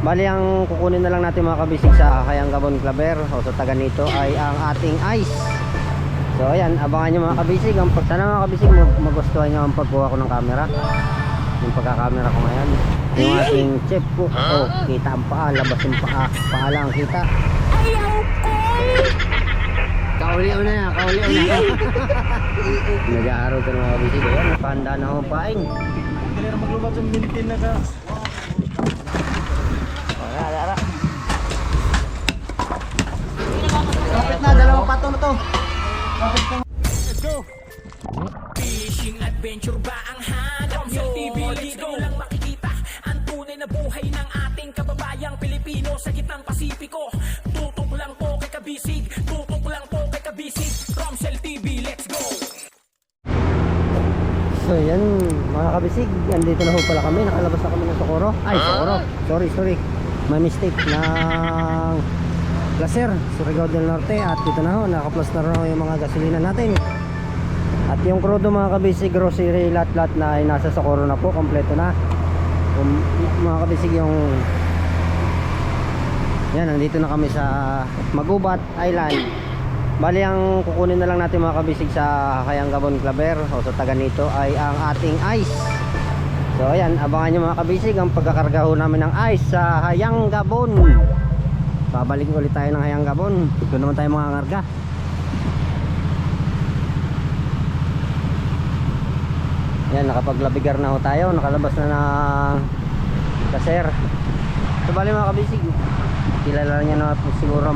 Bali ang kukunin na lang natin mga kabisig sa Hayang Gabon Claver o sa taga nito ay ang ating ice. So ayan, abangan nyo mga kabisig. Sana mga kabisig magustuhan nyo ang pagkuha ko ng camera. Yung pagkakamera ko ngayon, yung ating chef cook. Oh, kita ang paa, labas yung paa lang kita. Ayaw ko! Kauli na yan, kauli na. Nag-aaraw ka ng mga kabisig. Ayan, napahanda na akong paing. Kaya na maglubad yung mintin na ka. Ara. Kapit na, dalawang patong na to. Kapit na. Let's go! Fishing adventure ba ang hanap nyo? Dito lang makikita ang tunay na buhay ng ating kababayang Pilipino sa gitnang Pasipiko. Tutok lang po kay Kabisig, tutok lang po kay Kabisig. Romsel TV, let's go! So yan mga kabisig, andito na ho pala kami. Nakalabas na kami ng Socorro. Ay, Socorro, sorry, may mistake ng Placer, Surigao del Norte. At dito na ho, nakaplas na rin ho yung mga gasolina natin. At yung crudo mga kabisig, grocery, lahat na ay nasa Socorro na po, kompleto na. Mga kabisig, yung yan, nandito na kami sa Magubat Island. Bali ang kukunin na lang natin mga kabisig sa Hayang Gabon Claver o sa taga nito ay ang ating ice. So ayan, abangan nyo mga kabisig ang pagkakarga ho namin ng ice sa Hayang Gabon. Babalik ulit tayo ng Hayang Gabon. Doon naman tayo mga karga. Ayan, nakapaglabigar na ho tayo. Nakalabas na ng Placer. So bali mga kabisig, kilala niyo na po siguro,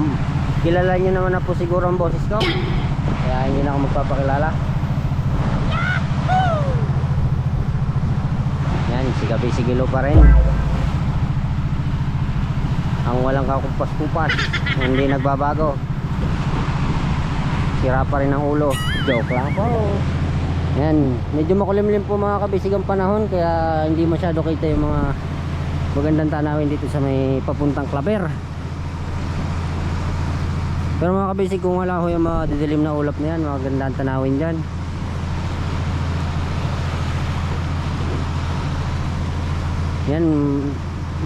kilala niyo naman na po siguro ang boses ko, kaya hindi na ako magpapakilala. Yan, si Kabisig Ilo pa rin, ang walang kakupas-kupas, hindi nagbabago, sira pa rin ang ulo. Joke lang po. Yan, medyo makulimlim po mga kabisig ang panahon, kaya hindi masyado kita yung mga magandang tanawin dito sa may papuntang Claver. Pero mga kabisig, kung wala ho yung mga didilim na ulap na yan, magandang tanawin dyan. Yan,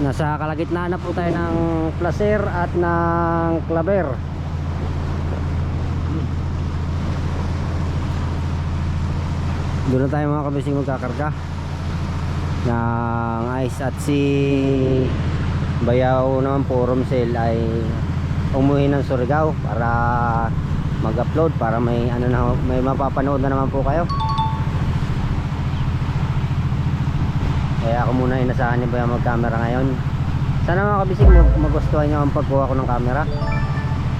nasa kalagitnaan na po tayo ng Placer at ng Claver. Doon na tayo mga kabisig magkakarga ng ice. At si Bayaw naman po, Romsel, ay umuwi ng Surigao para mag-upload, para may ano na, may mapapanood na naman po kayo. Kaya ako muna inasahan ni Bayaw mag-camera ngayon. Sana mga kabisig magustuhan nyo ang pagkuha ko ng camera,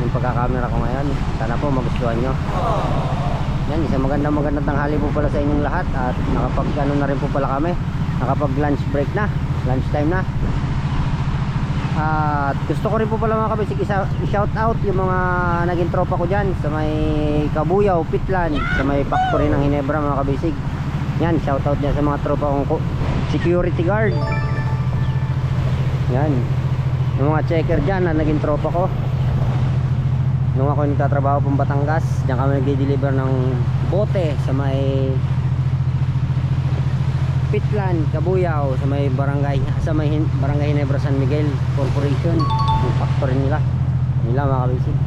yung pagkakamera ko ngayon. Sana po magustuhan nyo. Yan, isang magandang tanghali po pala sa inyong lahat. At nakapag ano na rin po pala kami, nakapag lunch break na, lunch time na. At gusto ko rin po pala mga kabisig i-shout out yung mga naging tropa ko dyan sa may Kabuyaw, Pitlan, sa may factory ng Hinebra mga kabisig. Yan, shout out dyan sa mga tropa kong security guard. Yan, yung mga checker dyan na naging tropa ko nung ako nagtatrabaho pang Batangas. Diyan kami nagde-deliver ng bote sa may Pitlan, Kabuyaw, sa may barangay Hinebra San Miguel Corporation, yung factory nila mga kabisig.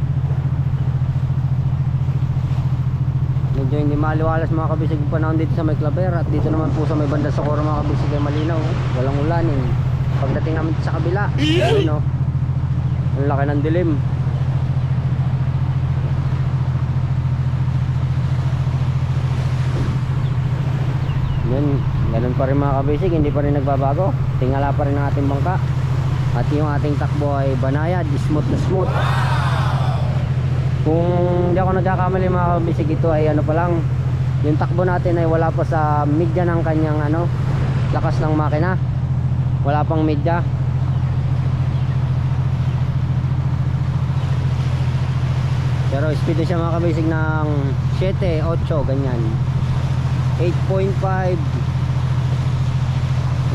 Medyo hindi maliwalas mga kabisig yung panahon dito sa may Claver. At dito naman po sa may banda Socorro mga kabisig ay malinaw, walang ulanin. Pagdating namin sa kabila, ayun, ang laki ng dilim. Yan, ganun pa rin mga kabisig, hindi pa rin nagbabago. Tingala pa rin ang ating bangka. At yung ating takbo ay banayad, smooth na smooth. Kung hindi ako nagkakamali mga kabisig, ito ay ano pa lang, yung takbo natin ay wala pa sa media ng kanyang ano, lakas ng makina. Wala pang media. Pero speed siya mga kabisig ng 7, 8, ganyan. 8.5,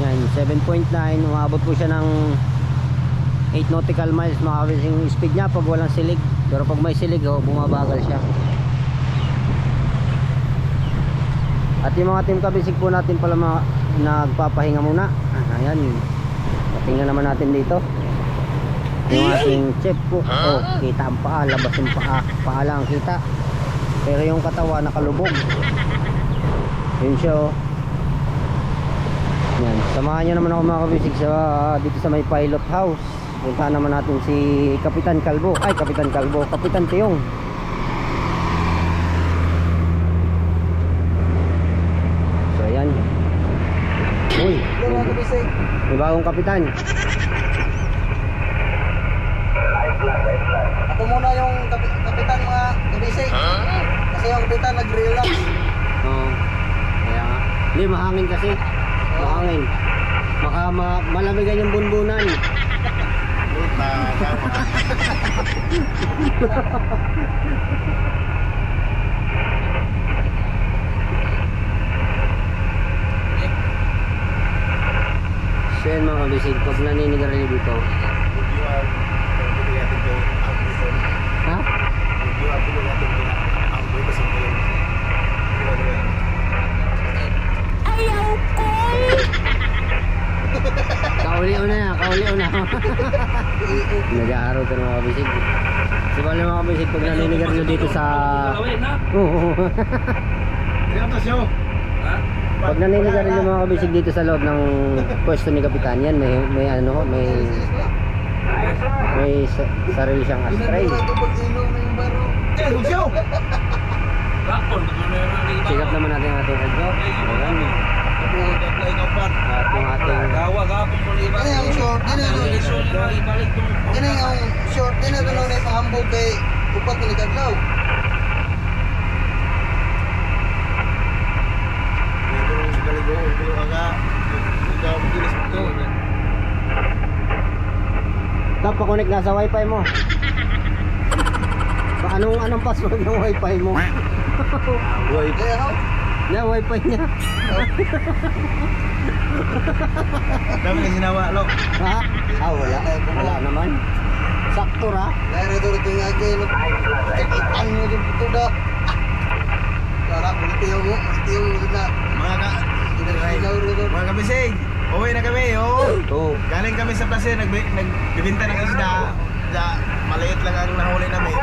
yan, 7.9, umabot po siya ng 8 nautical miles mga kabisig yung speed niya pag walang silig. Pero pag may silig, bumabagal siya. At yung mga team kabisig po natin pala nagpapahinga muna. Ayan, tingnan naman natin dito. yung ating chef cook. Oh, kita ang paa, labas yung paa. Paa lang kita. Pero yung katawan nakalubog. Yun siya oh. Yan. Samahan nyo naman ako mga kabisig sa, dito sa may pilot house. Puntahan naman natin si Kapitan Kalbo. Ay, Kapitan Kalbo. Kapitan Tiyong. So, yan. Uy. May bagong kapitan. Ako muna yung kapitan mga kabisig. Kasi yung kapitan nag-relax. Oo. Kaya nga. Hindi, mahangin kasi. Mahangin. Baka malamigan yung bunbunan. So yan mga kabisig, pag naninigarilyo dito. Ha? Ayaw ko! Kauli-o na, kauli-o na. Nag-aaraw ka ng mga kabisig. So pala mga kabisig, pag naninigarilyo dito sa... Oo. Pag naninigarilyo mga kabisig dito sa loob ng pwesto ni Kapitan, yan may ano, may sarili siyang astray. Check up naman natin ang ating radyo. Ayan. At yung ating Ano yung short? Ano yung short? Ano yung ipahambog kay upat ni Kadlaw? Tap, pa-connect na sa wifi mo. Anong password ng wifi mo? Kaya ho? Na wifi niya. Dami na sinawa, lo. Ha? Wala. Wala naman. Sakto ra. Kaya ito nga kayo, kakitaan nyo yung puto na. Kara, bulitiyo mo. Bulitiyo mo na. Mga kabisig, uwi na kami, oh. Oo. Galing kami sa placer, nagbibinta ng isda. Maliit lang ang nahuli namin.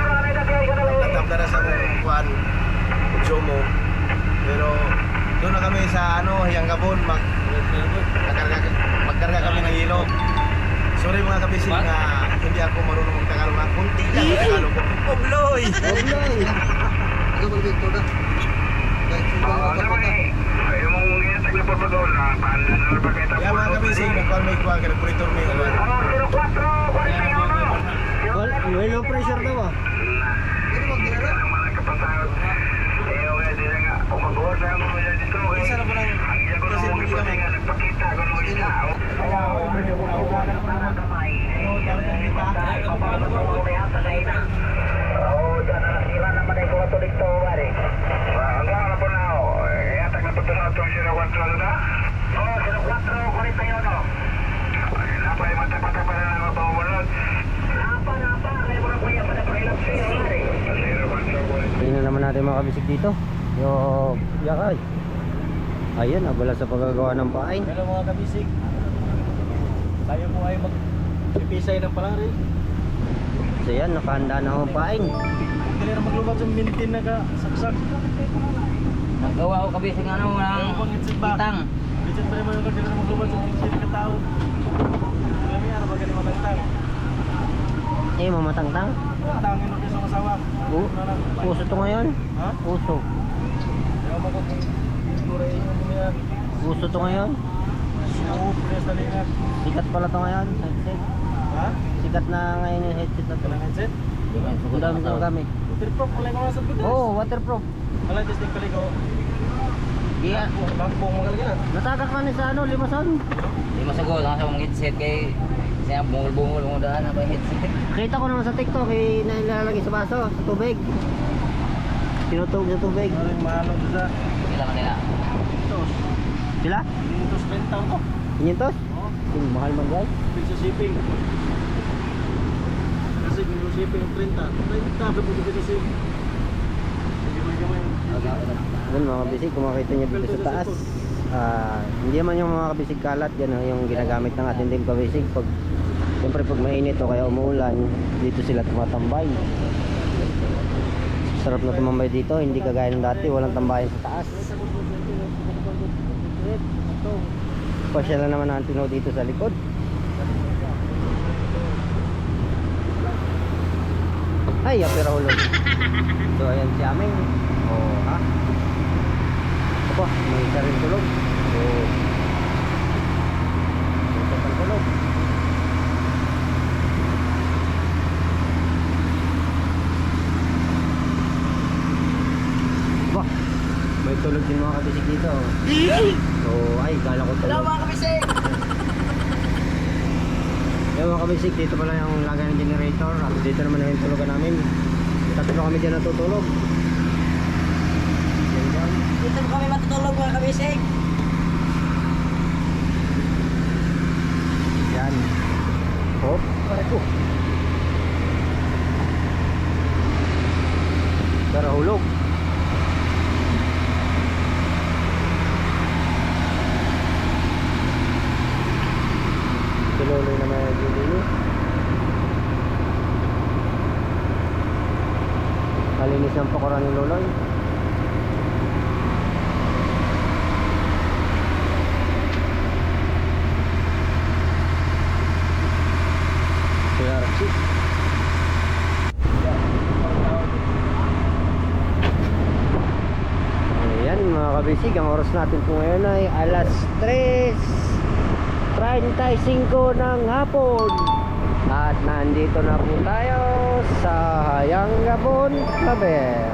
Natabda na sa kuwan, Jomo. Pero doon na kami sa Hiyanggabon, magkarga kami ng hilo. Sorry mga kabisig na hindi ako marunong magtagalog. Kunti lang ang Tagalog ko. Obloy! Obloy. Ito mag-dito na. Kahit sino ang kapata. Kaya mga kabisig, nagkuhan may kuhan, nagpuritor may kuhan. May low pressure daw ah. Ano mag-ginala? Isa na po lang, kasi hindi kami. Tingnan naman natin mga kabisig dito. Yung yakay. Ayun, abala sa paggagawa ng pain. Hello mga kabisig. Tayo po ay magpipisay ng palari. So yan, nakahanda na ang pain. Dali na maglubad sa mintin na kasaksak. Nagawa ko kabisig ng kitang. Bisit pa rin mo yung dali na maglubad sa mintin na katao. Kami ano ba ganun matangtang? Eh, mamatangtang. Tangin mo sa masawa. Puso to ngayon. Ha? Puso. Kaya mo kung turay mo niya. Puso to ngayon. Oo, press na linag. Sikat pala to ngayon. Headset. Ha? Sikat na ngayon yung headset na to. Walang headset? Ang dami sa gamit. Waterproof pala yung mga sa bigas. Oo, waterproof. Wala, just take pala ko. Iya. Bangpong magalagyan na. Natagak ka ni sa limasan. Di masagod ako sa mga headset kay siya bungol-bungol mo daan na ba headset. Kita ko naman sa TikTok eh, na ilalagay sa baso, sa tubig. Tinutog sa tubig. Ano yung mahalo doon sa Sila kanila. tos? Sila? Tos 20 ko. 500? Oo. Mahal man guys. Bill sa shipping. Kasi bill sa shipping 30. 30 dapat po dito sa hindi mo gamay. Yan mga kabisig, kung makita nyo dito sa taas. Hindi man yung mga kabisig kalat, yan ang yung ginagamit ng ating team kabisig pag Siyempre pag mainit o kaya umuulan, dito sila tumatambay. Sarap na tumambay dito, hindi kagaya ng dati, walang tambayan sa taas. Pasya lang naman ang tinaw dito sa likod. Ay, apira hulog. So ayan si Aming. Oh, ha? Aba, may isa rin tulog. So, ito pang tulog. Aba, may tulog din mga kabisig dito. So, ay, kala ko tulog. Hello mga kabisig! Yung mga kabisig, dito pala yung lagay ng generator. At dito naman yung tulugan namin. Tatlo kami dyan natutulog. Yan dyan. Dito kami matutulog mga kabisig. Yan. Hop. Pare ko. Tara hulog. Tuloy naman yung dito. Malinis ng pakuran ni Loloy. Kuya Archie. Ayan mga kabisig, ang oras natin po ngayon ay alas 3:35 ng hapon. At nandito na po tayo sa Hayang Gabon, Claver.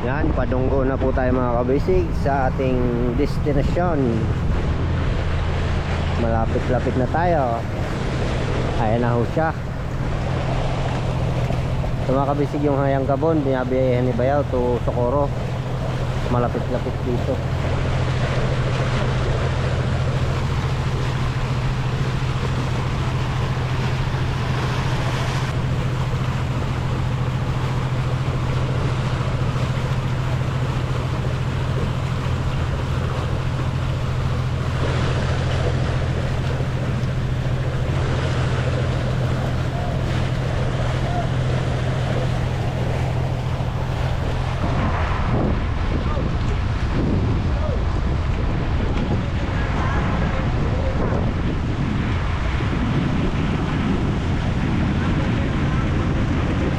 Yan, padunggo na po tayo mga kabisig sa ating destinasyon. Malapit-lapit na tayo. Ayan na ho siya. Sa mga kabisig yung Hayang Gabon, binabiyahan ni Bayaw to Socorro. Malapit-lapit dito.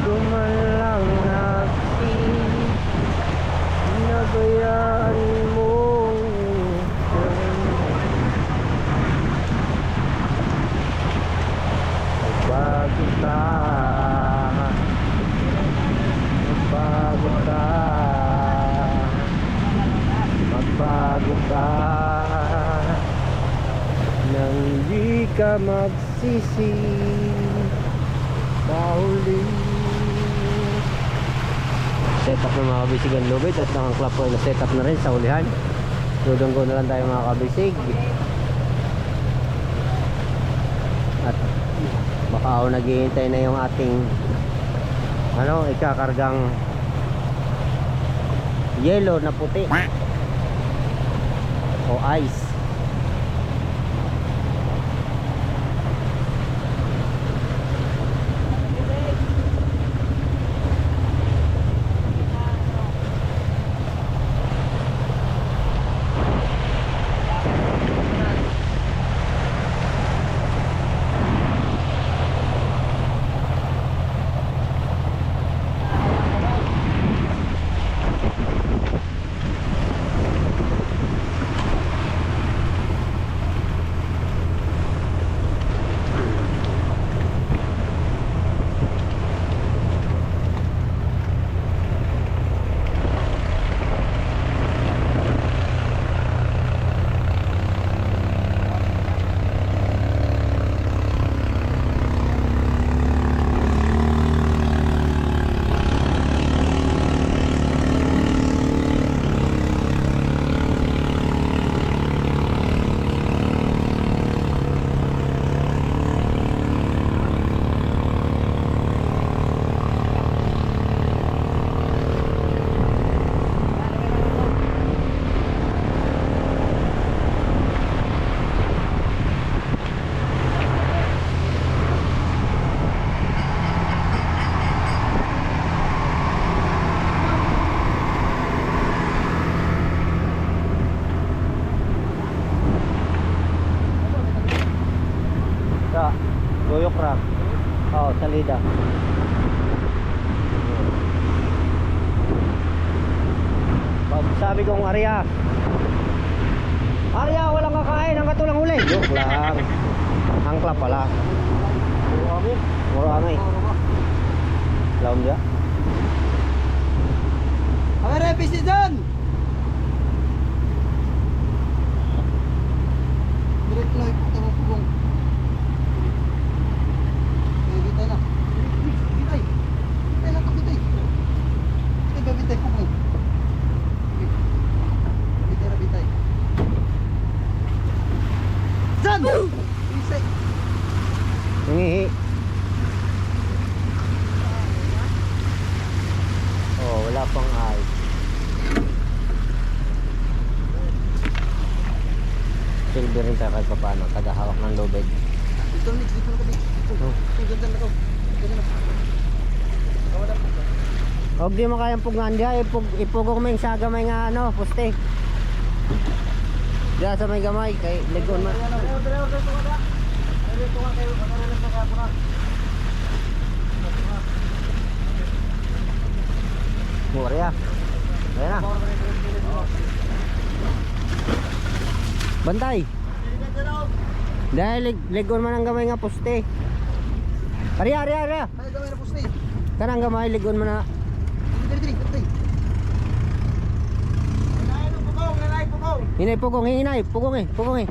Gumalang natin, nabayaan mo. Magbago ka, magbago ka, magbago ka, nang di ka magsisi mahuli. Setup ng mga kabisig ang lubid at nakaklap ko na setup na rin sa ulihan. Dudunggo na lang tayo mga kabisig. At baka ako naghihintay na yung ating ikakargang yellow na puti o ice. Goyok ra. Oo, salida. Pag sabi kong Arya, Arya, walang kakain ang katulang huli. Joke lang. Angkla pala. Puro angay. Laom dia. Ang repisi dyan! Direct na ipukta mo pugong. Bitay na. Bitay. Bitay lang ka, bitay. Bitay, bitay pugong. Bitay na, bitay. Dyan! Bitay. Nangihi. Oh, wala pang ay. Silver rin tayo kahit pa paano. Tagahawak ng lobed. Dito na, dito na kami. Dito, dito na to. Dito na. Huwag di mo kayang pugngan diya. Ipugong mo yung sa gamay nga ano, poste. Diya sa may gamay. Kay Legon man. Mura ya. Ayan na. Bantay. Dahil Legon man ang gamay nga poste. Ariya. Ay, gawin na pusti. Kanang gamay Legon man na. Dito, dito. Hinay pugong, hinay. Pugong eh.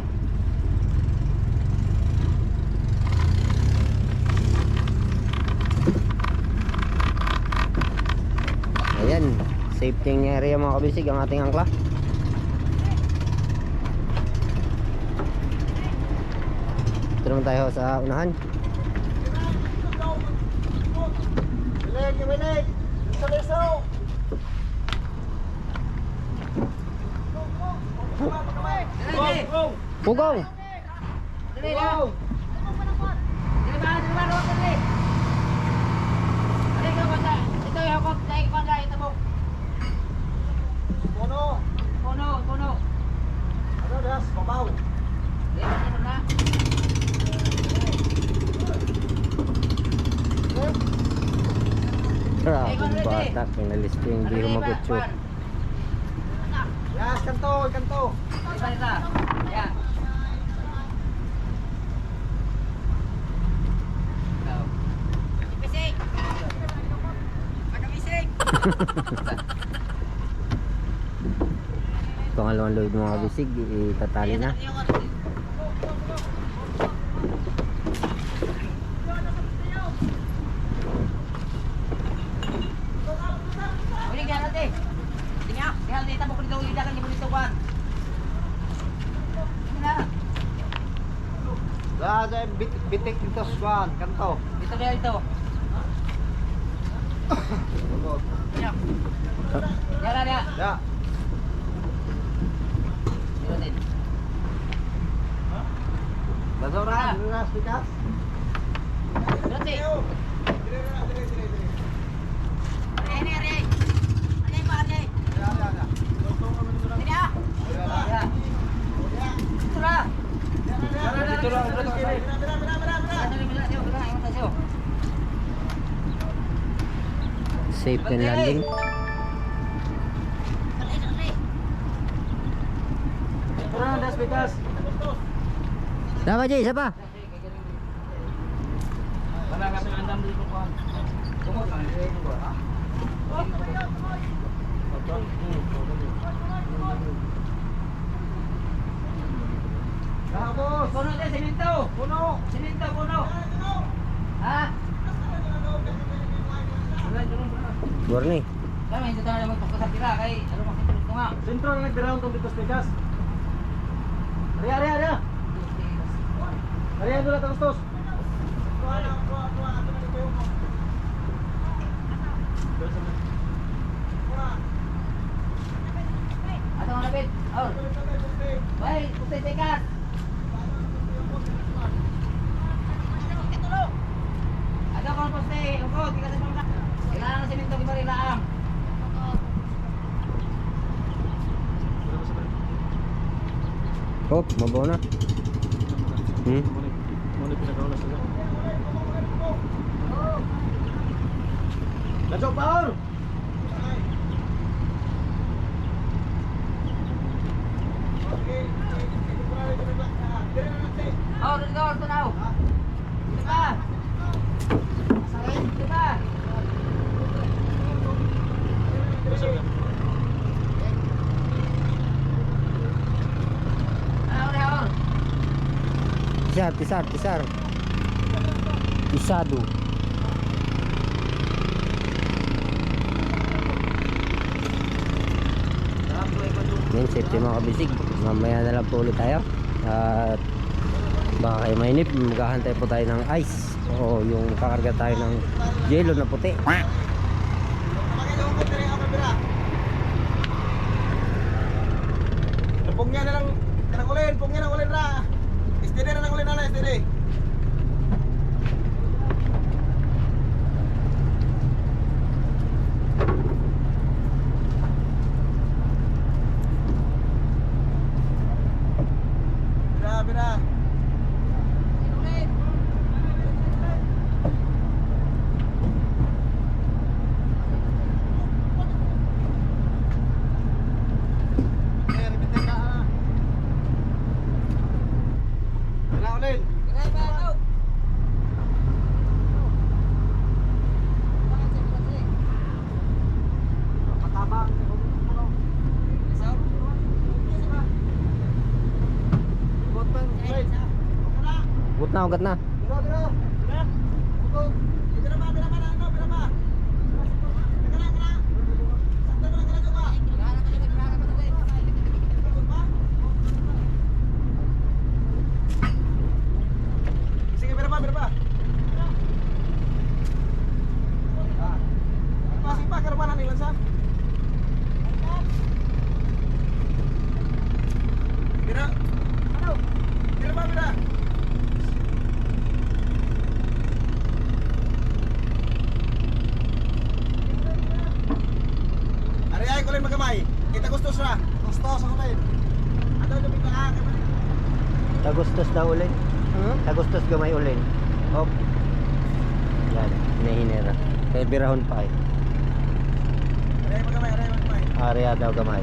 Ayan, safety area mga kabisig ang ating angkla. Ito naman tayo sa unahan. Bilig! Liso! Pugong! Puno! Ano, das? Babaw! Grabe bata, pinalisto yung di rumagutso. Yes, kanto! Pangalawang load mga kabisig, itatali na. Bitik dito, Swan, kanto. Ito kaya ito. Yan. Ya. Dito din. Bazoran, lunas, bikas. Dito. Safe and landing. Das bikas. Dapat Jay, isa pa. Puno din, simento. Puno. Ha? Borni. Kami, hindi tayo magpapasap sila kay ano makitulog ko nga. Sentro na nagdaraon tong bikas bikas. Ari. Ari dulu terus. Ato nga lapit. Oh. Baik, putih tekat. Ada kong poste, ungkot, tiga sa mga. Kailangan ng simento di Marilaang. Hop, mabaw na. Muna pinagawa na sila. Let's go, power! Oh, dito ka, dito na. Dito ka. Dito ka. Tisar. Isado. Yan, safety mga kabisig. Mamaya na lang po ulit tayo. At baka kayo mainip, maghahantay po tayo ng ice. O yung kakarga tayo ng yelo na puti. Pungnya na lang ulin ra. STD na lang ulin na STD. Bira. Ugat na. Sige, bira pa. Masih pa karumanan nilang sa. Bira. Bira pa. Ari ko lang magamay. Kita gustos ra. Gustos ako din. Ano yung bita Tagustos daw ulin. Tagustos gamay ulin. Hop. Yan, hinahinera. Kaya birahon pa eh. Ari magamay. Area daw gamay.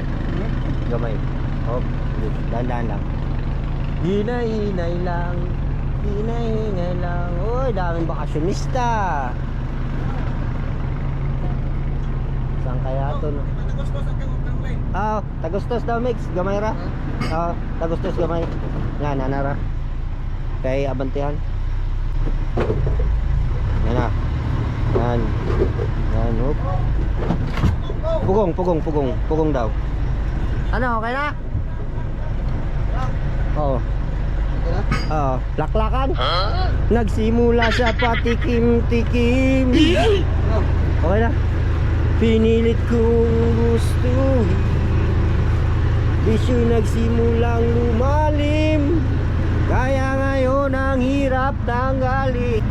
Gamay. Hop. Dahan-dahan lang. Hinay-hinay lang. Uy, daming bakasyonista. Saan kaya ito no? Gustos ang kangulay. Tagustos daw mix. Gamay ra. Tagustos gamay. Yan, nanara. Kay abantihan. Yan na. Yan, hop. Pugong daw. Ano, okay na? Oo. Laklakan. Nagsimula sa patikim-tikim. Okay na. Pinilit kong gustuhin. Bisyo'y nagsimulang lumalim. Kaya ngayon ang hirap tanggalin.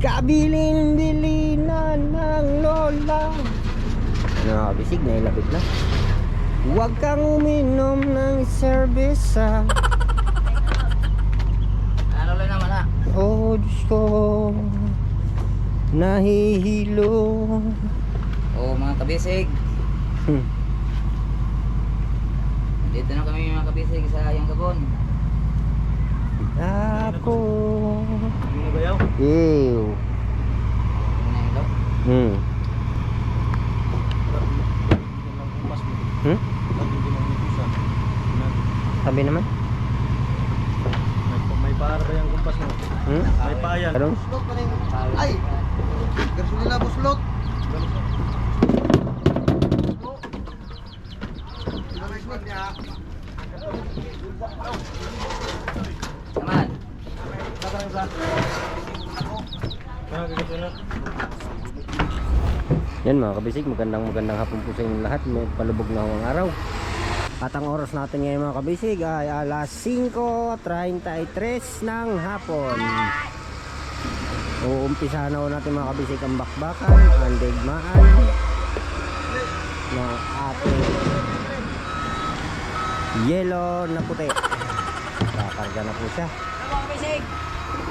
Kabilin-bilinan ng lola. Nakabisig na ilapit na. Huwag kang uminom ng serbesa. Ano lang naman ha? Oh Diyos ko, nahihilo. Oh mga kabisig. Dito na kami mga kabisig sa Yang Gabon. Ako. Hindi na bayaw. Ew. Ano na yung ilaw? Sabi naman. May para ba yung kumpas mo? May payan. Anong? Buslot pa rin. Ay! Gasolina buslot. Saman. Yan mga kabisig, magandang hapon po sa inyong lahat. May palubog na ang araw. At ang oras natin ngayon mga kabisig ay alas 5:33 ng hapon. Uumpisa na natin mga kabisig ang bakbakan, ang digmaan ng ating Yellow na puti. Kakarga na po siya. Mga kabisig.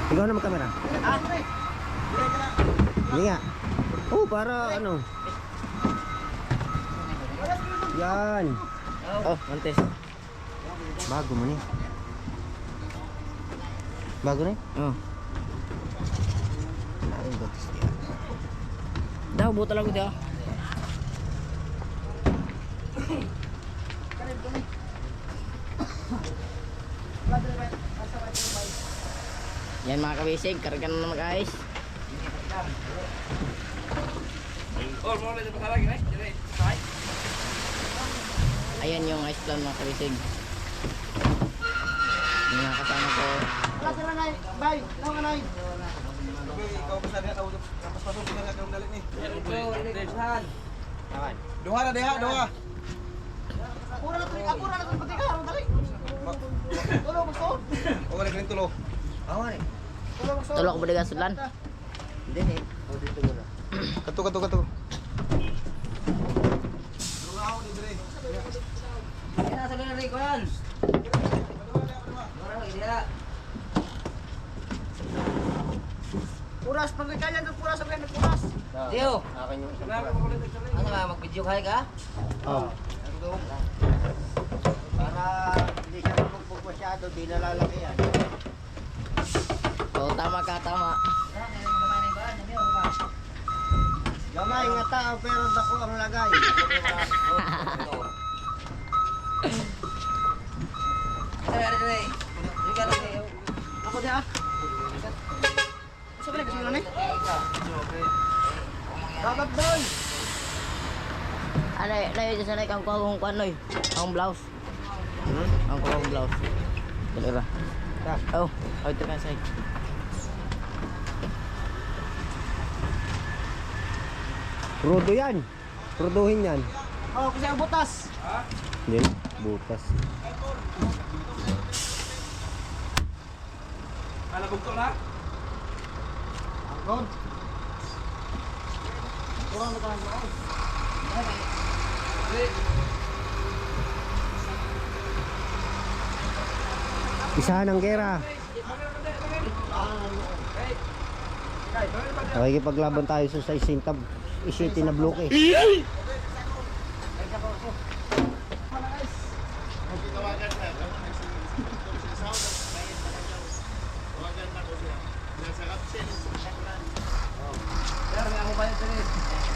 Ikaw na mag-camera. Hindi nga. Oh, para ano. Yan. Oh, mantes. Bago mo ni. Bago ni? Oh. Ay, batis yan. Daw buta lang dia. Yan mga kabisig, karga na naman guys. Ayan yung ice plan mga kabisig. Yung mga kasama ko. Wala sila nay. Bye. Lang ka nay. Ikaw pa sabi ako tapos pasok kita nga kung dalit ni. Duha na diha, duha. Ako na lang pati ka ron dali. Tulo mo so. O wala kini tulo. Tulo mo so. Tulok ko ba diga sudlan? Hindi ni. Oh, dito mo na. Kato. Duha ako ni dire. Yan nasa ganun rin ko yan. Puras pag kaya ng puras sa puras. Dio, Akin yung isang ano nga mag-video kayo ka? Oh. Para hindi siya magpupog masyado, di nalalaki yan. Oo, tama ka, tama. Gamay nga tao pero dako ang lagay. Ako di ah. Sa balik kasi nanay. Dapat boy. Ano, layo dyan sanay kang kuha kong kuhan, noy. Ang blouse. Ang kuha kong blouse. Dali ba? Oh, ito ka sa'yo. Rudo yan. Ruduhin yan. Oh, kasi ang butas. Hindi, butas. Agod. Kurang na tayo. Isahan ang gera. Nakikipaglaban tayo sa isinta na bloke.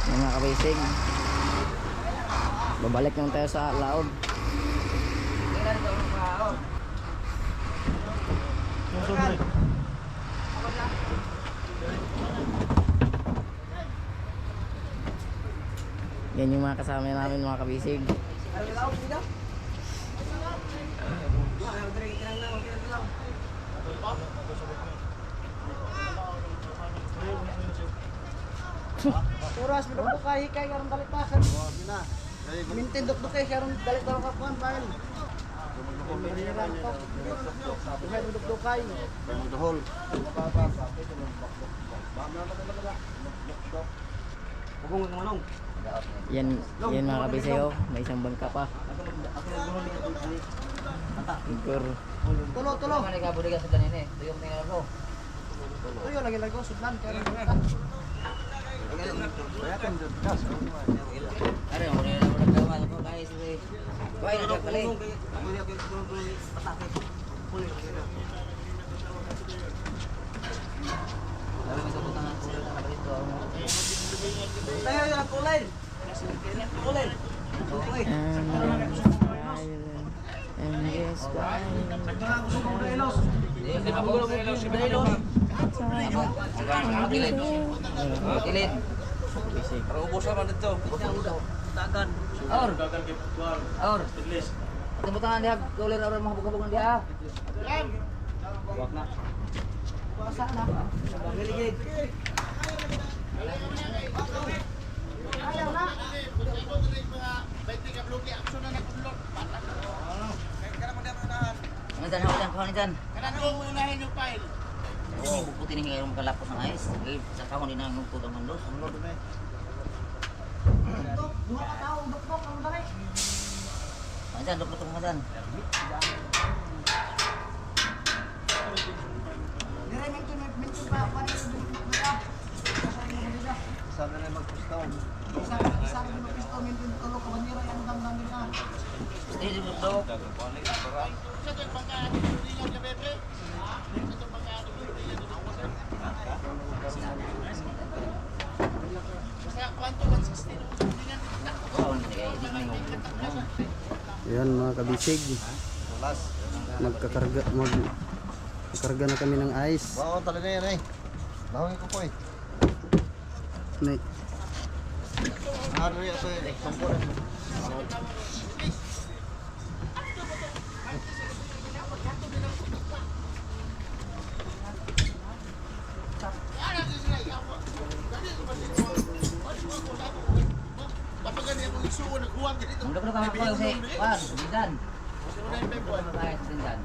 Mga kabisig. Babalik lang tayo sa laod. Yan yung mga kasama namin mga kabisig. Puras mo dok kay karon dalit pa sa. Mintin dok kay karon dalit daw ka kuan file. May dok kay. Duhol. Bugong ng manong. Yan mga kabisig, oh. May isang bangka pa. Igor. Tulo tulo. Ano ka budiga sa kanina eh? Tuyong tingnan ko. Tuyo lagi lago sudlan karon. Are mo na nagagawa ko guys. Why na pala? Sabi mo sa butangan ko na dito. Tayo yung kulay. Kulay. Okay. And yes, Kilid. Para ubos naman dito. Dagan. Or. Or. Temutan dia kulir orang mah buka-bukan dia. Basa na. Giligid. Ayaw na. Ngan hawak dyan. Kanang unahin yung file. Oo, bukutin ni ngayon makalapos ng ayos. Sa kahon din ang nungkod ang mandos. Duha ka tao dok ang dali. Ay, Asan, lukluk mo dan. Sana na magpustaw. Hindi, lukluk. Ayan mga kabisig. Magkakarga na kami ng ice. Oo, talaga yan eh. Nahawin ko po eh. Nay. Ano yan ito eh. Sampuran. Ang lukluk ang ako si Juan, Dindan. Lukluk tayo sa Dindan.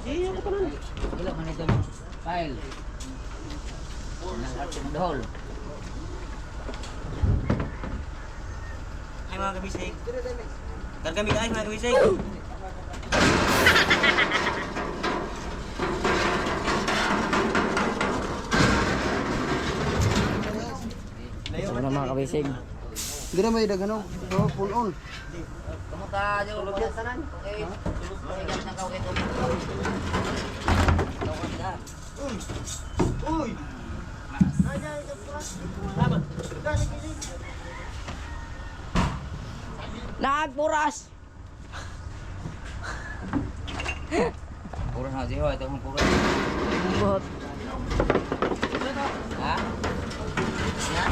Ilok man ito yung file. Nang arte ng dohol. Ay mga kabisig. Karga mi guys mga kabisig. Ito na mga kabisig. Hindi na may dagano. So, full on. Kamusta aja ulog ya sanan? Okay. Okay, gamit ng kawin ko. Uy! Nagpuras. Puras na siya, ito ang puras. Buhot. Ha? Ya?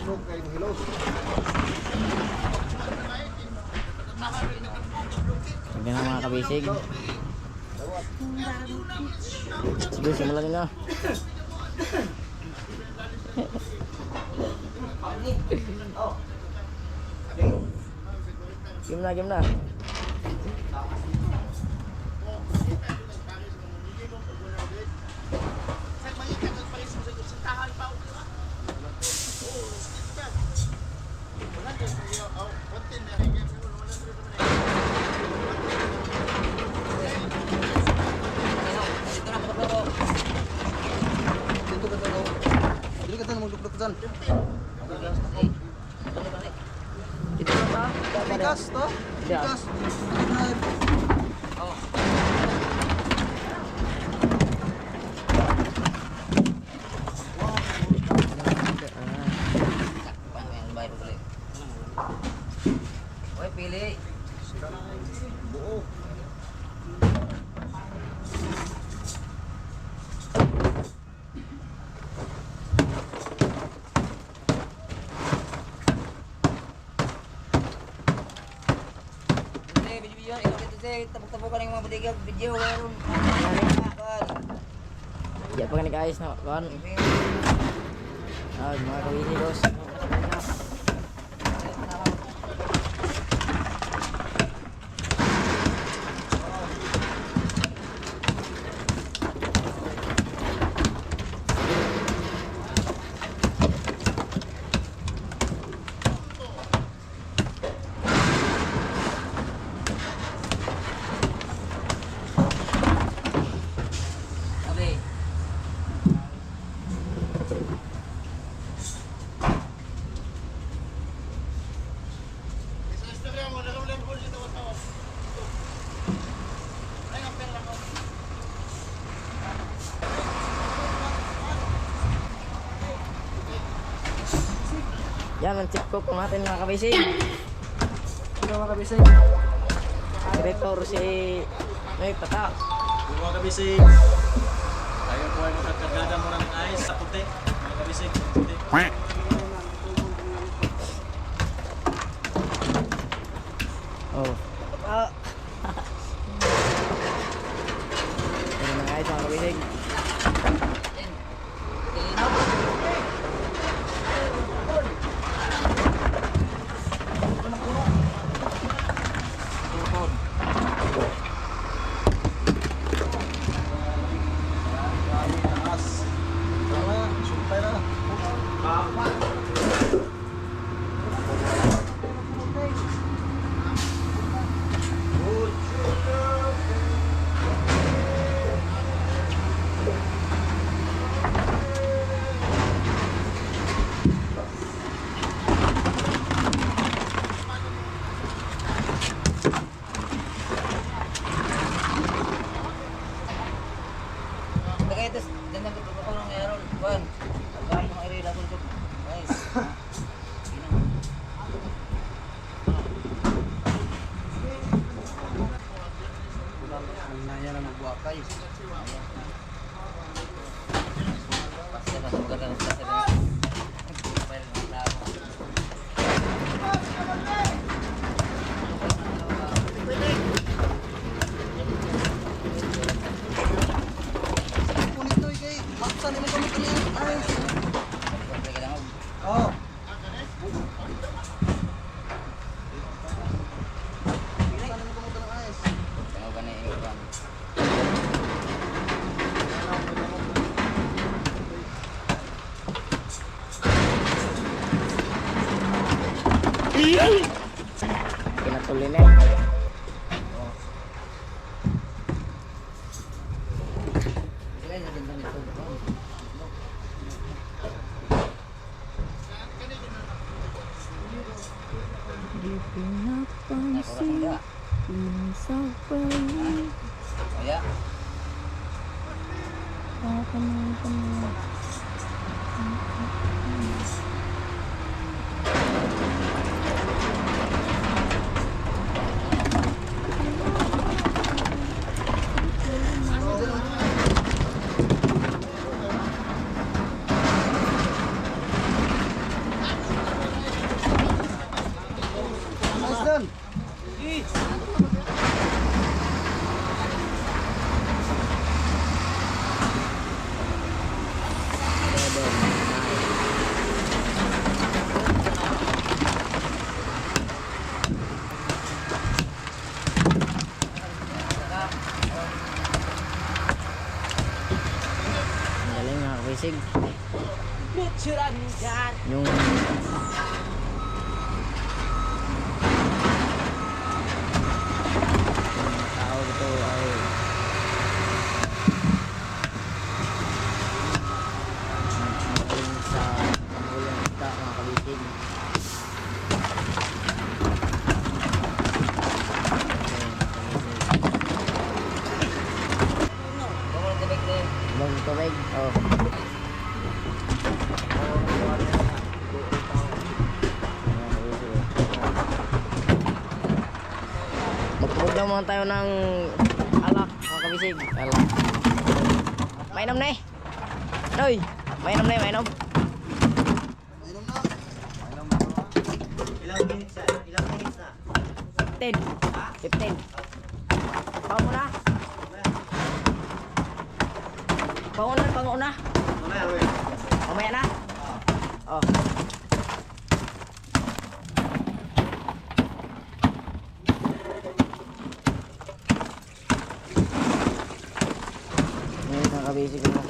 Log kayong hilos. Ayan na mga kabisig. Sige, simulan nyo na. Game na. Dito ka daw. Dili ka daw magduklok dyan. Ito na ba? Bigas to? Bigas. Paano yang bayar beli? Oi, pilih. Video, ikaw dito sih, tabuk-tabukan yung mga budiga, video, meron. Diyan pa ka nag-ayos na. Kan? Mga kabisig dos. Abi. Yan, ang chip cook natin mga kabisig. Ito mga kabisay. Director si Noy Patak. Mga kabisig. Tayo po ay magkakargada muna ng ice sa puti. Mga kabisig. Puti. Oh. Ito na nga mga kabisig. Sumpay na. Saan mo kami kami ay? Oh. Pinatuloy na eh. Aslan. Ang galing mga kabisig. Yung tao dito ay magaling sa panghuling isda mga kabisig. Bang tubig. Oh. Magpupog lang muna tayo ng alak, mga kabisig. Alak. Mainom na eh. Doy, mainom na eh, mainom. Ilang minutes na? 10. 15. Pao mo na. Panguna, panguna. Mamaya, wait. Mamaya na. Oh. Ngayon mga kabisig mo.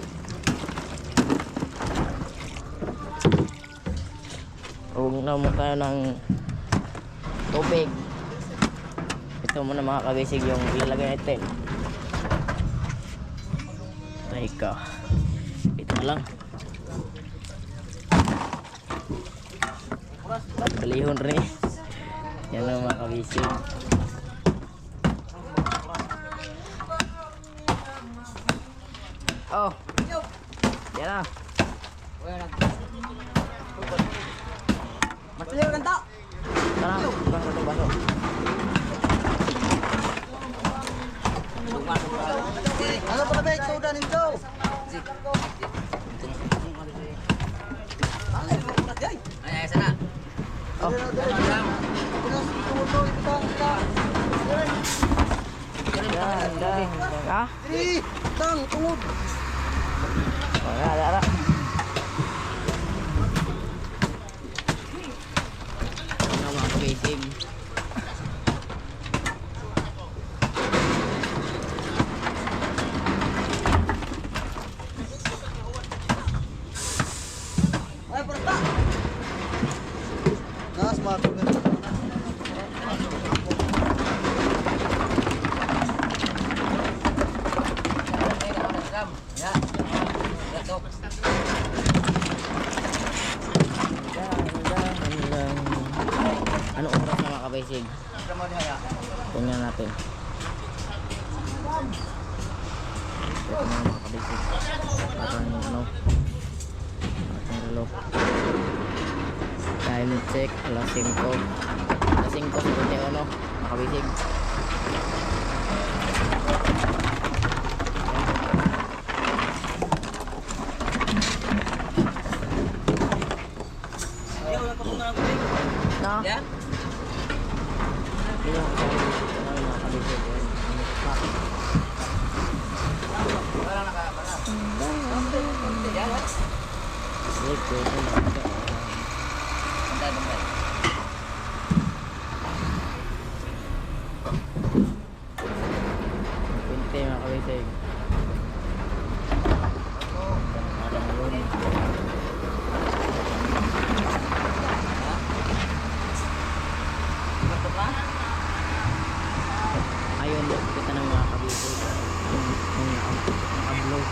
Huwag na mo tayo ng tubig. Ito muna mga kabisig yung ilalagay natin. Teka. Ito na lang. Kalihon rin. Yan ang mga kabisig. Oh. Yan na. Matliw lang ta. Tara, bang itong baso. Ano pala ba ito dan ito? Oh. Dan. Ah? Tang, tungod. Ada. Nama kabisig. Ay, perta. Nas matu. Ano oras na mga kabisig? Tingnan natin. Ito na mga kabisig. Atong ano? Atong relo. Time check. Alas 5. Alas 5 sa kunti ano? Mga kabisig. No? Yeah? Hindi yung mga kabisig. balik ko. Kunti mga kabisig. Ayun, kita ng mga kabisig. Yung naka-vlog. Naka-vlog.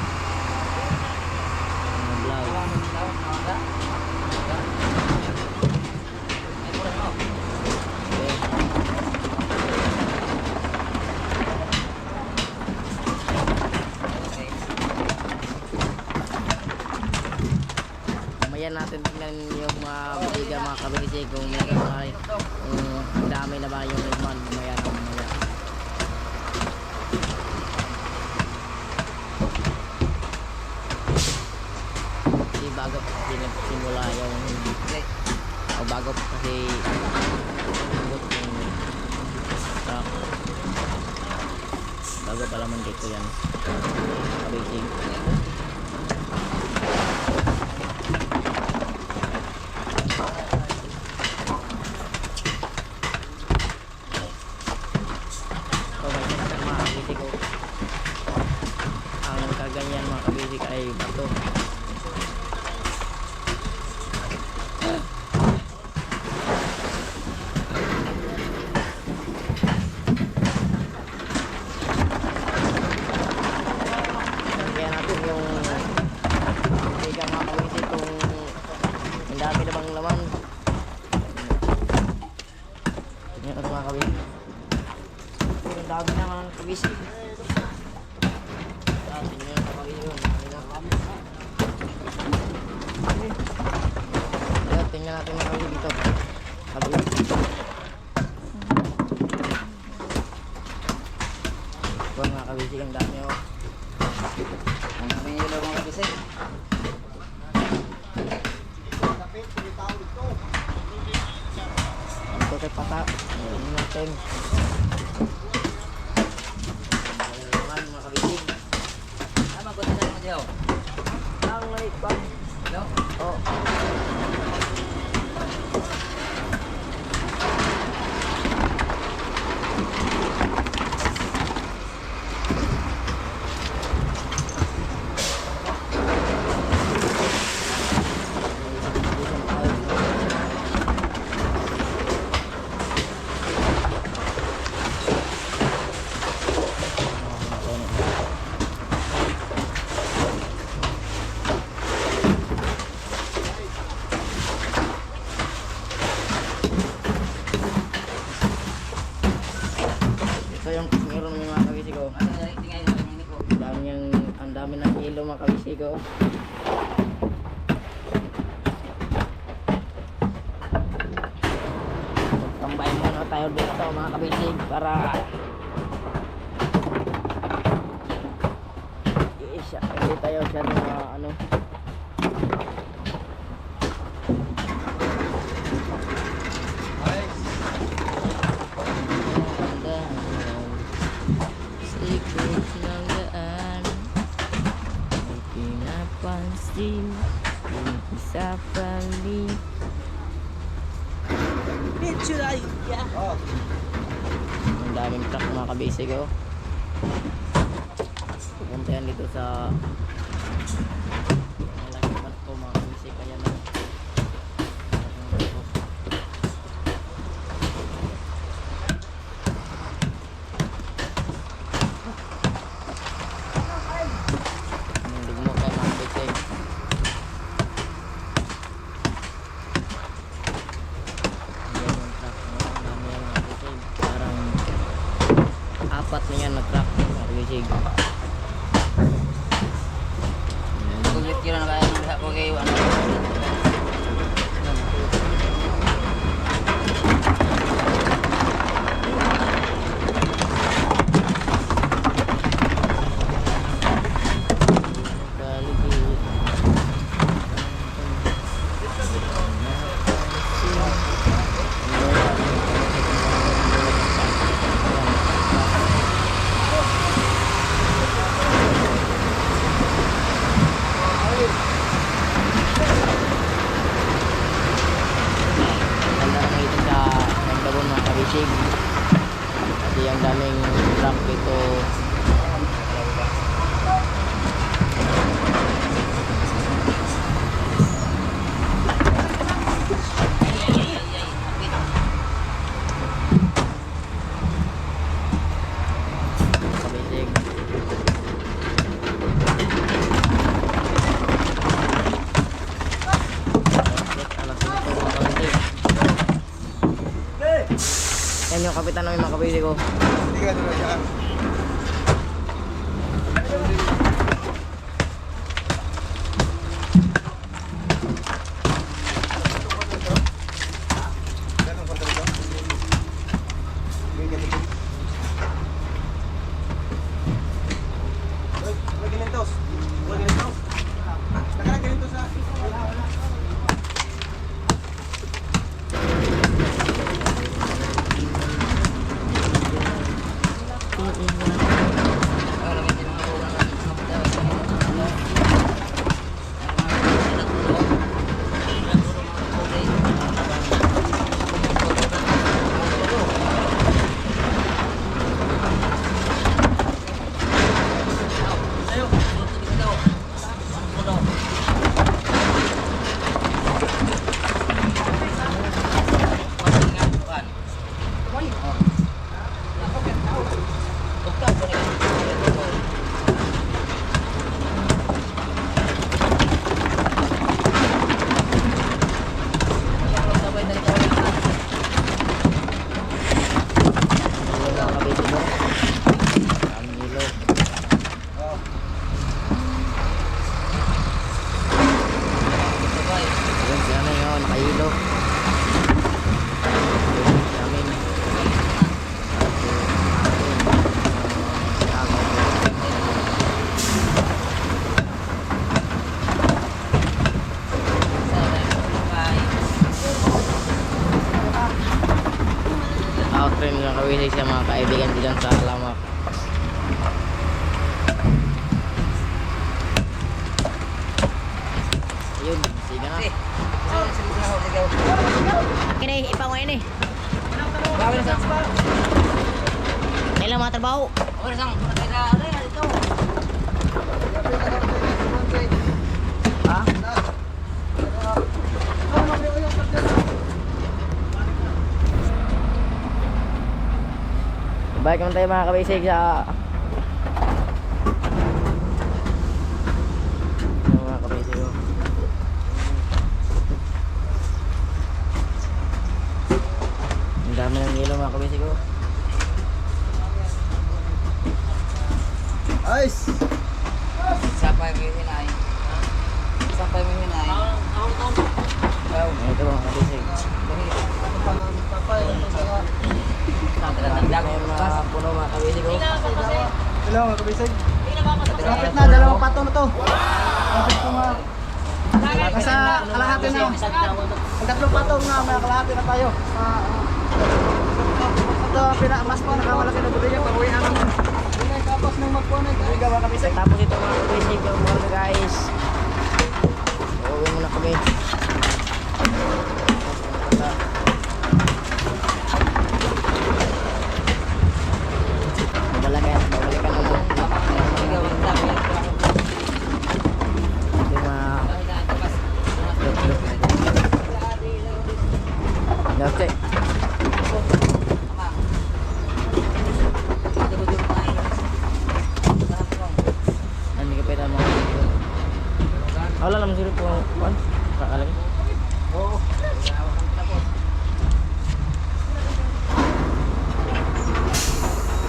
Mamaya natin tingnan yung mga biga mga kabisig kung ang dami na ba yung laman mamaya na mamaya. Kasi bago kasi nagsimula yung o bago kasi abot yung truck. Bago pa naman dito yan kabisig. Ang kaganyan mga kabisig ay bato. Kaya natin yung biga mga kabisig kung ang dami na bang laman. Tingnan natin mga kabisig. Ang dami na mga kabisig. Tingnan natin mga kabisig. Tingnan natin mga kabisig dito. Ito mga kabisig, ang dami o. Ang dami nila mga kabisig. Ito kay pata. Tingnan natin. Mga kabisig. Tama ko na naman dyan. Ang light ba? No? Oo. Ito yung meron ng mga kabisig ko. Ang dami ng kilo mga kabisig ko. Tambay muna tayo dito mga kabisig para hindi tayo siya na ano. Secret ng daan ay pinapansin yung isa pali. Ang daming truck mga kabisig oh. Pupunta yan dito sa malaking barko mga kabisig kaya na. Digmo kayo mga kabisig. Parang apat na yan na truck mga kabisig. Kulit kira na kaya ng ko kayo ano. daming truck dito. Kabisig. Yan yung kapitan namin mga kabisig ko. Hindi ka doon siya. Outtrain ng kabisig sa mga kaibigan dyan sa Alamak. Ayun, sige na. Kini, ipaw ngayon eh. Kailan mga trabaho? Ha? Balik naman tayo mga kabisig sa mga kabisig ko. Ang dami ng ilaw mga kabisig ko. Ayos! Sapay mo yung hinay. Sapay mo yung hinay. Ito mga kabisig. May mga puno mga kabisig ko. Hello mga kabisig. Kapit na, dalawang patong na to. Kapit ko nga. Nasa kalahati na. Ang tatlong patong na, may kalahati na tayo. Ito, mas po, nakamalaki na budaya. Pag-uwi namin. Tapos nang magpunan. Gawa kami sa. Tapos ito mga kabisig yung mga guys. Uuwi muna kami. Babalikan naman. Okay. Nanti kepetan mau. Wala naman sila po. Kuan? Kakalagi? Oo.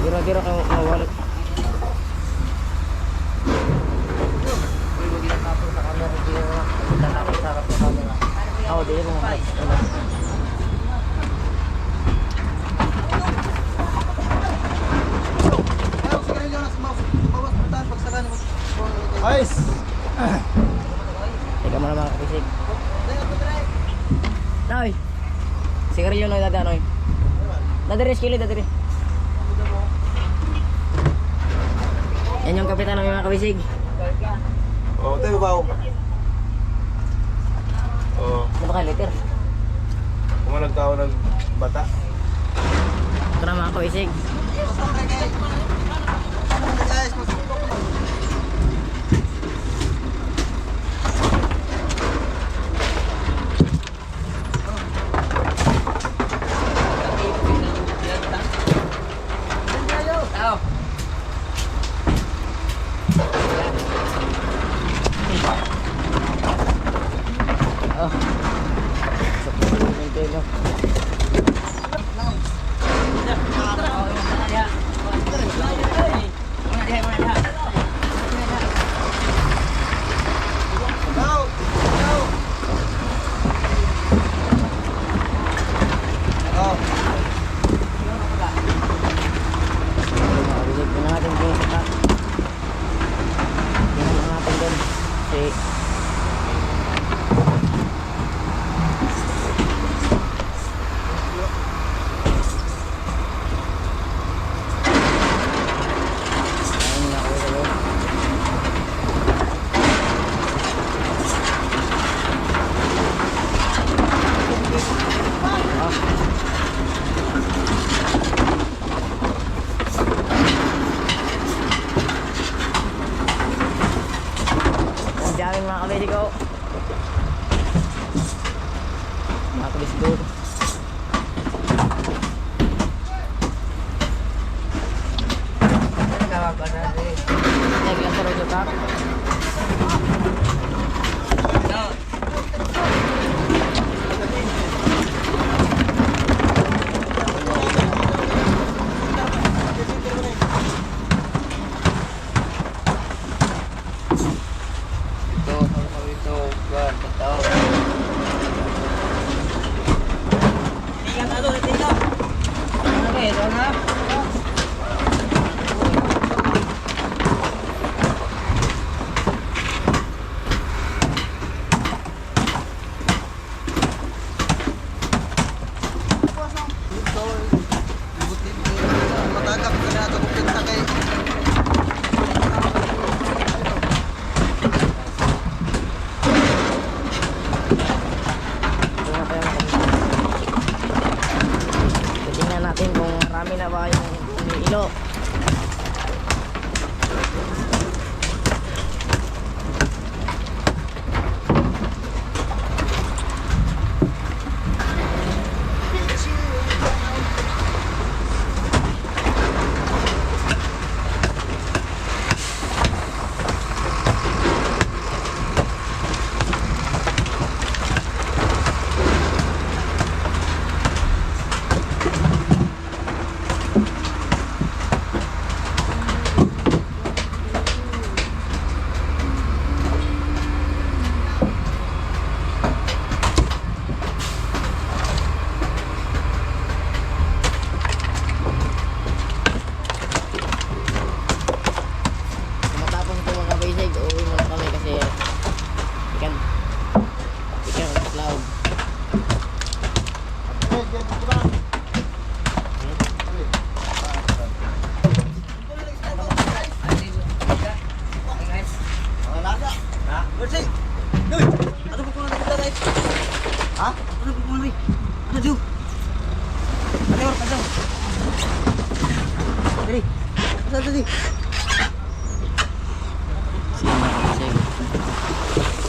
Kira-kira kayo mawalik. Oo, dili ko mawalik. Ayos! Teka muna mga kabisig. Noy! Sigarilyo Noy, dada Noy. Dadiri, skili, dadiri. Yan yung kapitan ng mga kabisig. Oh, tayo ba? Oh, Ano ba kayo, liter? kumalag tao ng bata. Ito na mga kabisig. Daming mga kabisig ko. Mga kabisig ko. Naglang sa rodyo kak. Matagap ka na ito kung pinta kay Tingnan natin kung marami na ba yung ilo. Matapos ito mga kabisig, uuwi muna kami kasi ikan cloud.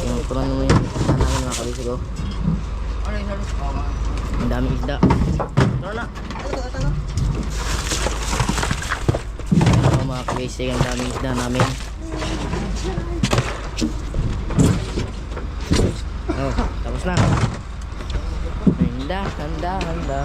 Yung turuan mo yung isda namin mga kabisig ko. Ang daming isda. Tara na. Ito mga kabisig, ang daming isda namin. Oh, tapos na. Handa.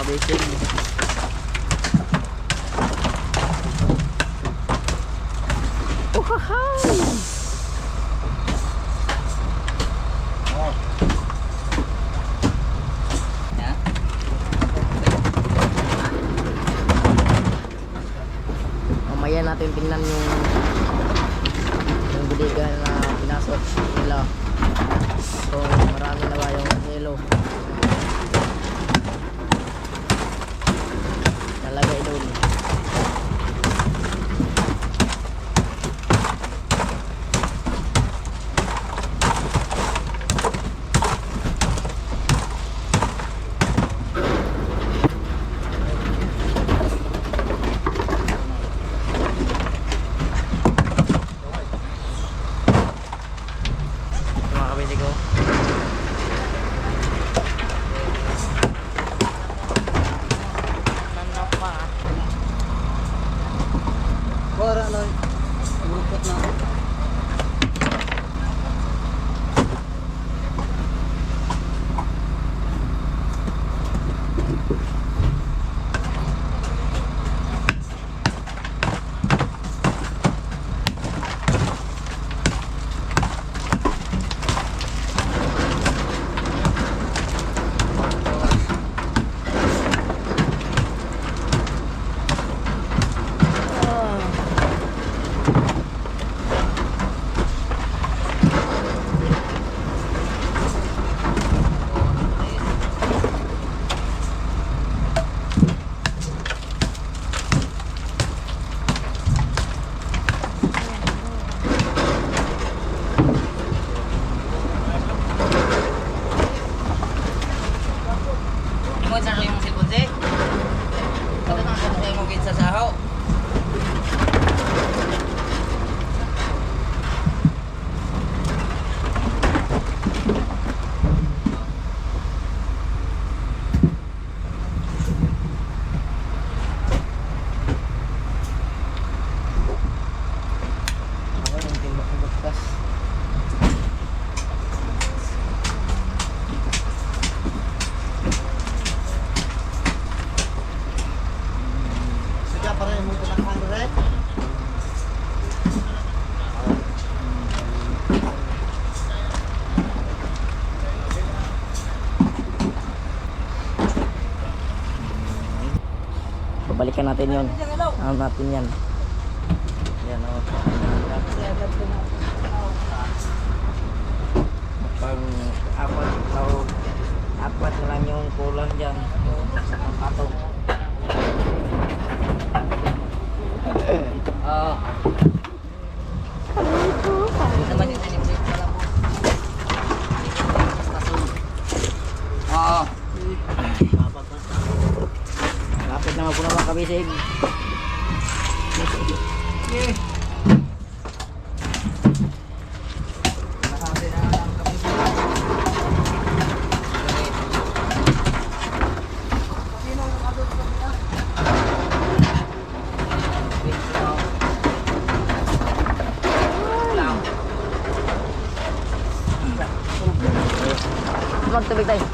kabisig. Mamaya natin tingnan yung biligan na pinasok nila. So marami na ba yung hilo nalagay doon. Mga kabisig ko. Para ano, urupot na. Mo sa yung cellphone si. Ito nang sa mo gid sa saho. Ako yung timbak-timbak. Sige, para mo tulak rin. Babalikan natin yon. Ano natin yan. Yan o. Pag apat na lang yung kulang dyan. Ang patong. Oo. Naman yung tanim sa pala po. Oo. Lapit naman po naman kabisig. Magtubig tayo.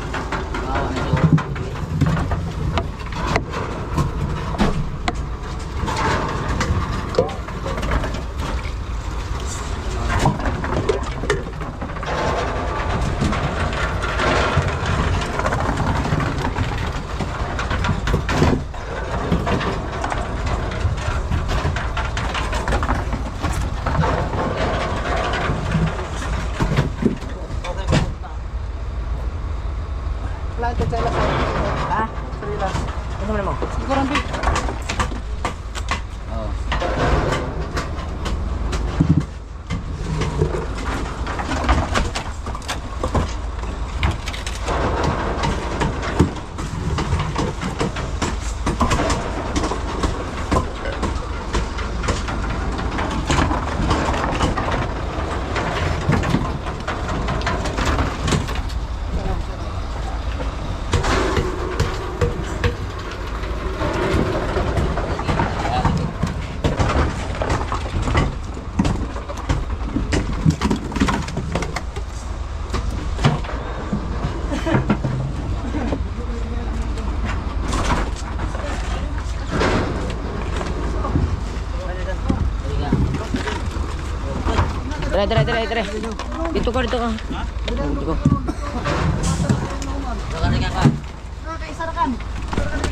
Lahat sa sila sa. Ha? Sila. Ano naman mo? Kurang big. Oo. Tara. Dito ka. Dito ko.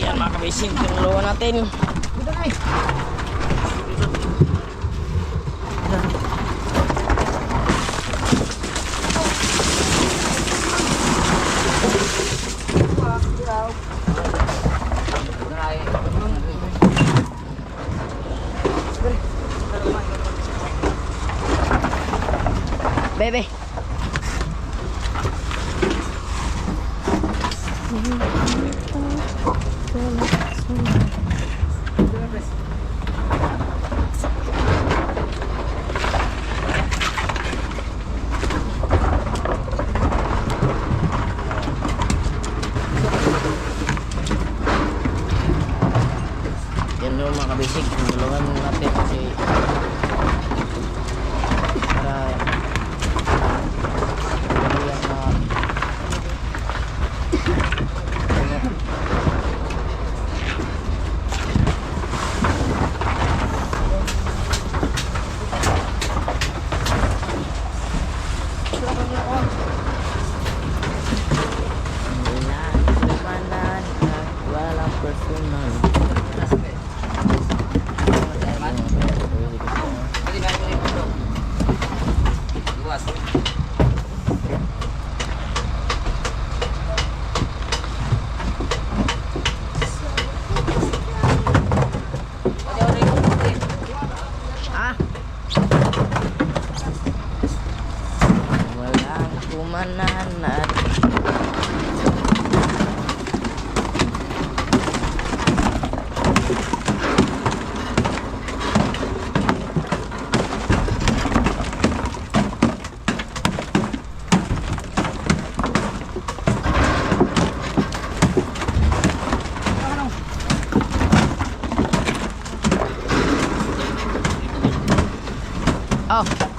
Yan mga kabisig, tinuluan natin. Bebe. Yan yung mga kabisig, tulungan natin kasi para walang kumanan at oh.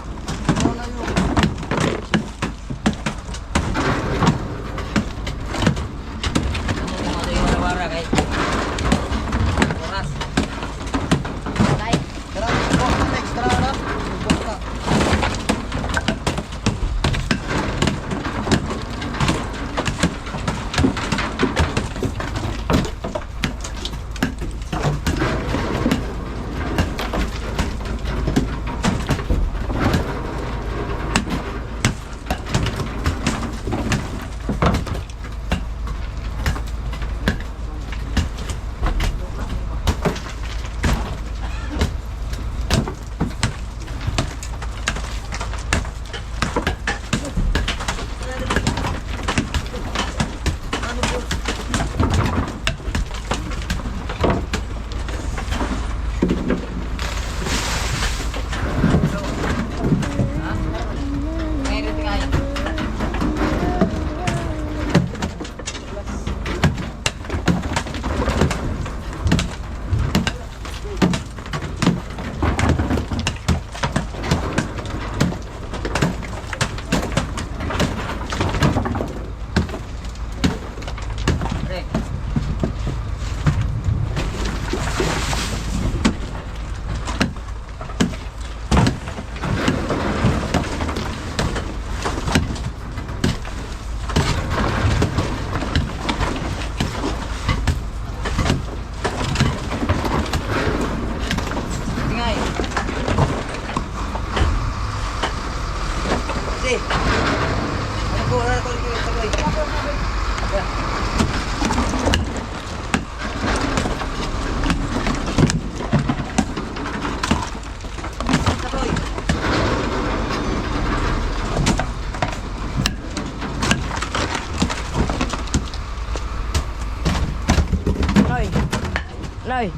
Noy.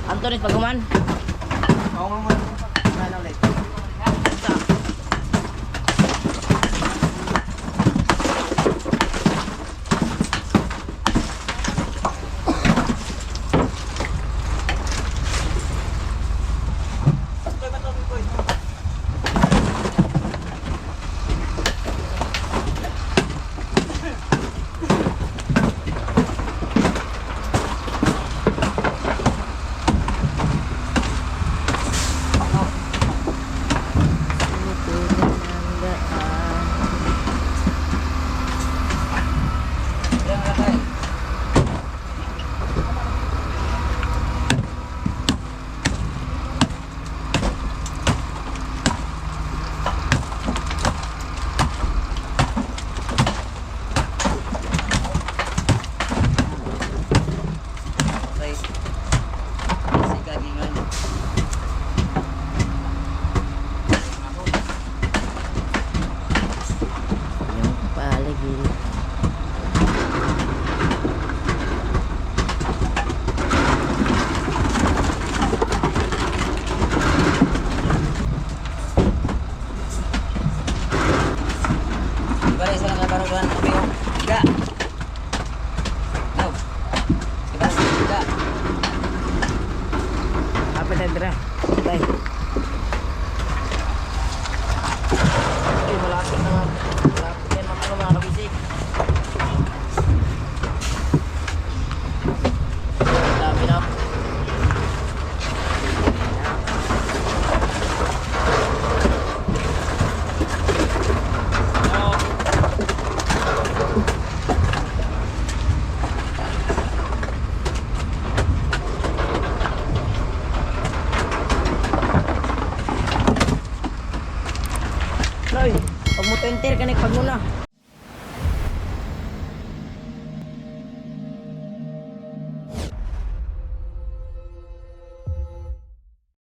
Antonis Paguman. Oo nga mo. Ano ulit? Noy, pag mo to enter ka pag muna.